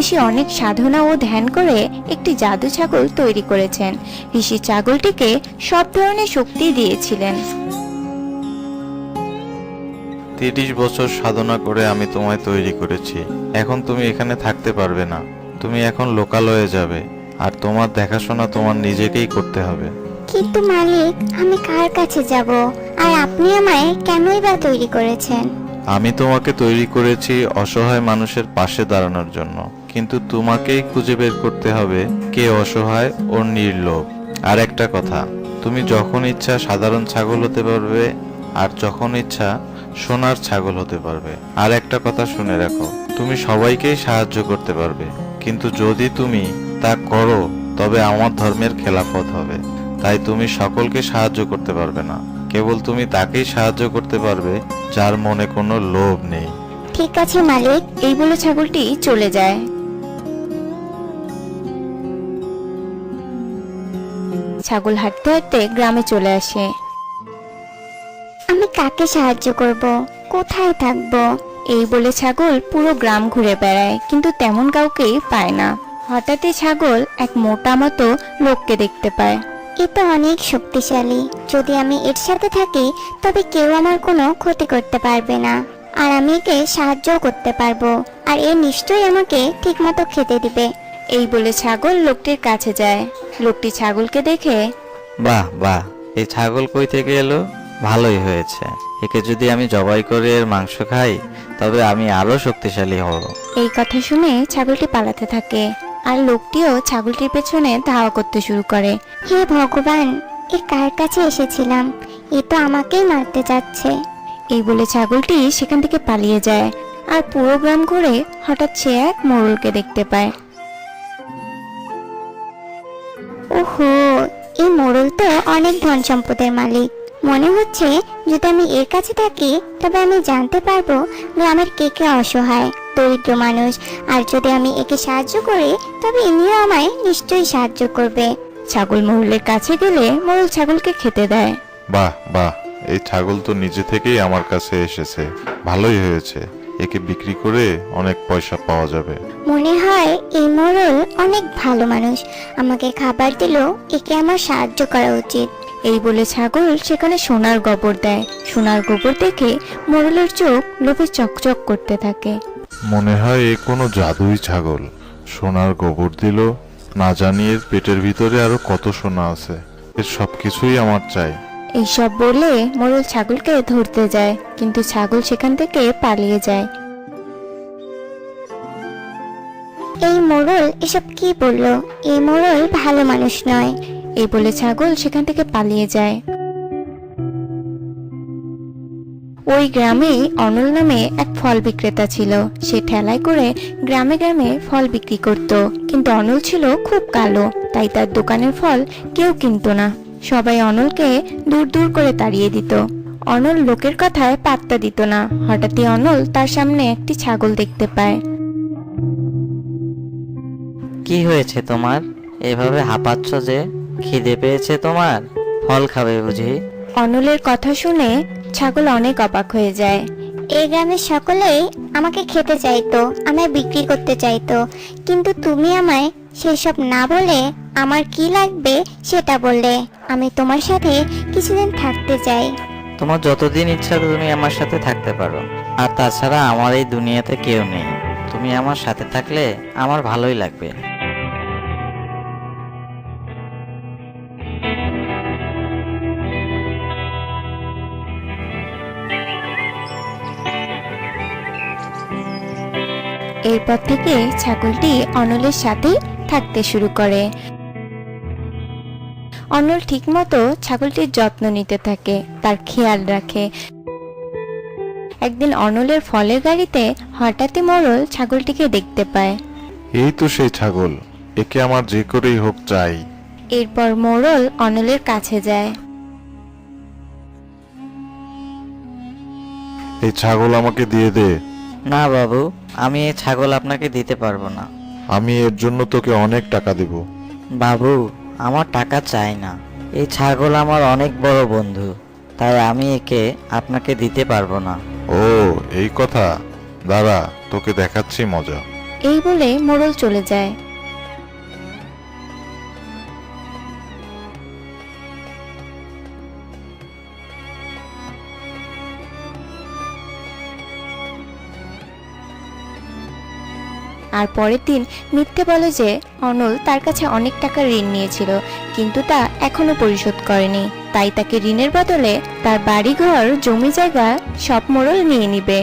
ঋষি অনেক সাধনা ও ধ্যান করে একটি জাদু ছাগল তৈরি করেছেন। ঋষি ছাগলটিকে সব ধরনের শক্তি দিয়েছিলেন। 30 বছর সাধনা করে আমি তোমায় তৈরি করেছি। এখন তুমি এখানে থাকতে পারবে না। তুমি এখন লোকালয়ে যাবে, আর তোমার দেখাশোনা তোমার নিজেকেই করতে হবে। কিন্তু মালিক, আমি কার কাছে যাব? আর আপনি আমায় কেনই বা তৈরি করেছেন? আমি তোমাকে তৈরি করেছি অসহায় মানুষের পাশে দাঁড়ানোর জন্য, কিন্তু তোমাকেই খুঁজে বের করতে হবে কে অসহায় ও নির্লোভ। আর একটা কথা, তুমি যখন ইচ্ছা সাধারণ ছাগল হতে পারবে, আর যখন ইচ্ছা সোনার ছাগল হতে পারবে। আর একটা কথা শুনে রাখো, তুমি সবাইকেই সাহায্য করতে পারবে, কিন্তু যদি তুমি তা করো তবে আমার ধর্মের খেলাফত হবে। তাই তুমি সকলকে সাহায্য করতে পারবে না, কেবল তুমি তাকেই সাহায্য করতে পারবে যার মনে কোনো লোভ নেই। ঠিক আছে মালিক। এই বলে ছাগলটি চলে যায়। ছাগল হাঁটতে হাঁটতে গ্রামে চলে আসে। আমি কাকে সাহায্য করব? কোথায় থাকবো? এই বলে ছাগল পুরো গ্রাম ঘুরে বেড়ায়, কিন্তু তেমন কাউকেই পায় না। হঠাৎই ছাগল এক মোটা মতো লোককে দেখতে পায়। এ তো অনেক শক্তিশালী। যদি আমি এর সাথে থাকি তবে কেউ আমার কোনো ক্ষতি করতে পারবে না, আর আমি একে সাহায্য করতে পারবো, আর এ নিশ্চয়ই আমাকে ঠিকমতো খেতে দিবে। এই বলে ছাগল লোকটির কাছে যায়। লোকটি ছাগলকে দেখে, বাহ বাহ, এই ছাগল কই থেকে এলো? ভালোই হয়েছে, একে যদি আমি জবাই করে এর মাংস খাই তবে আমি আরো শক্তিশালী হব। এই কথা শুনে ছাগলটি পালাতে থাকে, আর লোকটিও ছাগলটির পেছনে ধাওয়া করতে শুরু করে। হে ভগবান, এ কার কাছে এসেছিলাম? এ তো আমাকেই মারতে যাচ্ছে। এই বলে ছাগলটি সেখান থেকে পালিয়ে যায়। আর পুরো গ্রাম ঘুরে হঠাৎ সে এক মোড়লকে দেখতে পায়। ওহো, এই মোড়ল তো অনেক ধন সম্পদের মালিক। মনে হচ্ছে যদি আমি এর কাছে থাকি তবে আমি জানতে পারবো গ্রামের কে কে অসহায়, দরিদ্র মানুষ। আর যদি আমি একে সাহায্য করি তবে ইনিও আমায় নিশ্চয়ই সাহায্য করবে। ছাগল মোড়লের কাছে গেলে মোড়ল ছাগলকে খেতে দেয়। বাহ বাহ, এই ছাগল তো নিজে থেকেই আমার কাছে এসেছে, ভালোই হয়েছে। একে বিক্রি করে অনেক পয়সা পাওয়া যাবে। মনে হয় এই মোড়ল অনেক ভালো মানুষ, আমাকে খাবার দিলেও একে আমার সাহায্য করা উচিত। এই বলে ছাগল সেখানে সোনার গোবর দেয়। সোনার গোবর দেখে মোড়লের চোখ লোভে চকচক করতে থাকে। মনে হয় এ কোনো জাদুই ছাগল, সোনার গোবর দিল। না জানি এর পেটের ভিতরে আরো কত সোনা আছে। এর সবকিছুই আমার চাই। এইসব বলে মোড়ল ছাগলকে ধরতে যায়, কিন্তু ছাগল সেখান থেকে পালিয়ে যায়। এই মোড়ল এসব কি বললো? এই মোড়ল ভালো মানুষ নয়। এই বলে ছাগল সেখান থেকে পালিয়ে যায়। ওই গ্রামেই অনল নামে এক ফল বিক্রেতা ছিল। সে ঠেলায় করে গ্রামে গ্রামে ফল বিক্রি করত, কিন্তু অনল ছিল খুব কালো, তাই তার দোকানের ফল কেউ কিনতো না। সবাই অনলকে দূর দূর করে তাড়িয়ে দিত। অনল লোকের কথায় পাত্তা দিত না। হঠাৎই অনল তার সামনে একটি ছাগল দেখতে পায়। কি হয়েছে তোমার? এভাবে হাঁপাচ্ছ যে? খিদে পেয়েছে তোমার? ফল খাবে বুঝি? অনলের কথা শুনে ছাগল অনেক অবাক হয়ে যায়। এই গ্রামের সকলেই আমাকে খেতে চাইতো, আমায় বিক্রি করতে চাইতো, কিন্তু তুমি আমায় সেসব না বলে আমার কি লাগবে সেটা বললে। আমি তোমার সাথে কিছুদিন থাকতে চাই। তোমার যতদিন ইচ্ছা তুমি আমার সাথে থাকতে পারো। আর তাছাড়া আমার এই দুনিয়াতে কেউ নেই, তুমি আমার সাথে থাকলে আমার ভালোই লাগবে। এরপর থেকে ছাগলটি অনলের সাথেই থাকতে শুরু করে। অনল ঠিকমতো ছাগলটির যত্ন নিতে থাকে, তার খেয়াল রাখে। একদিন অনলের ফলের গাড়িতে হঠাৎই মোড়ল ছাগলটিকে দেখতে পায়। এই তো সেই ছাগল, একে আমার যে করেই হোক চাই। এরপর মোড়ল অনলের কাছে যায়। এই ছাগল আমাকে দিয়ে দে। না বাবু, আমি এই ছাগল আপনাকে দিতে পারবো না। আমি এর জন্য তোকে অনেক টাকা দেব। বাবু, আমার টাকা চাই না। এই ছাগল আমার অনেক বড় বন্ধু, তাই আমি একে আপনাকে দিতে পারবো না। ও এই কথা, দাঁড়া তোকে দেখাচ্ছি মজা। এই বলে মোড়ল চলে যায়। আর পরের দিন মিথ্যে বলে যে অনল তার কাছে অনেক টাকা ঋণ নিয়েছিল, কিন্তু তা এখনো পরিশোধ করেনি। তাই তাকে ঋণের বদলে তার বাড়িঘর জমি জায়গা সব মোড়ল নিয়ে নিবে।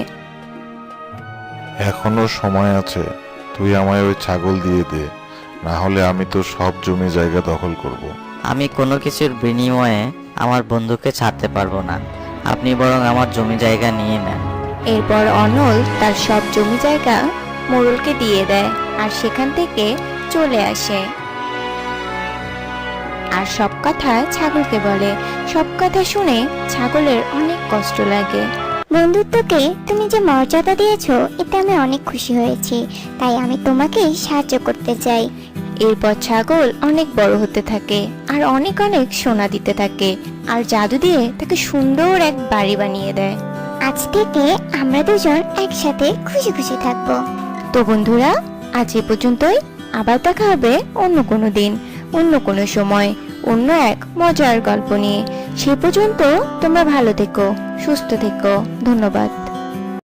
এখনো সময় আছে, তুই আমায় ওই ছাগল দিয়ে দে, না হলে আমি তো সব জমি জায়গা দখল করব। আমি কোনো কিছুর বিনিময়ে আমার বন্ধুকে ছাড়তে পারবো না। আপনি বরং আমার জমি জায়গা নিয়ে নেন। এরপর অনল তার সব জমি জায়গা মোড়লকে দিয়ে দেয় আর সেখান থেকে চলে আসে। আর সব কথা ছাগলকে বলে। সব কথা শুনে ছাগলের অনেক কষ্ট লাগে। বন্ধুত্বকে তুমি যে মর্যাদা দিয়েছো এতে আমি অনেক খুশি হয়েছি, তাই আমি তোমাকে সাহায্য করতে চাই। এরপর ছাগল অনেক বড় হতে থাকে আর অনেক অনেক সোনা দিতে থাকে আর জাদু দিয়ে তাকে সুন্দর এক বাড়ি বানিয়ে দেয়। আজ থেকে আমরা দুজন একসাথে খুশি খুশি থাকবো। তো বন্ধুরা, আজ এ পর্যন্তই। আবার দেখা হবে অন্য কোনো দিন, অন্য কোনো সময়, অন্য এক মজার গল্প নিয়ে। সে পর্যন্ত তোমরা ভালো থেকো, সুস্থ থেকো। ধন্যবাদ।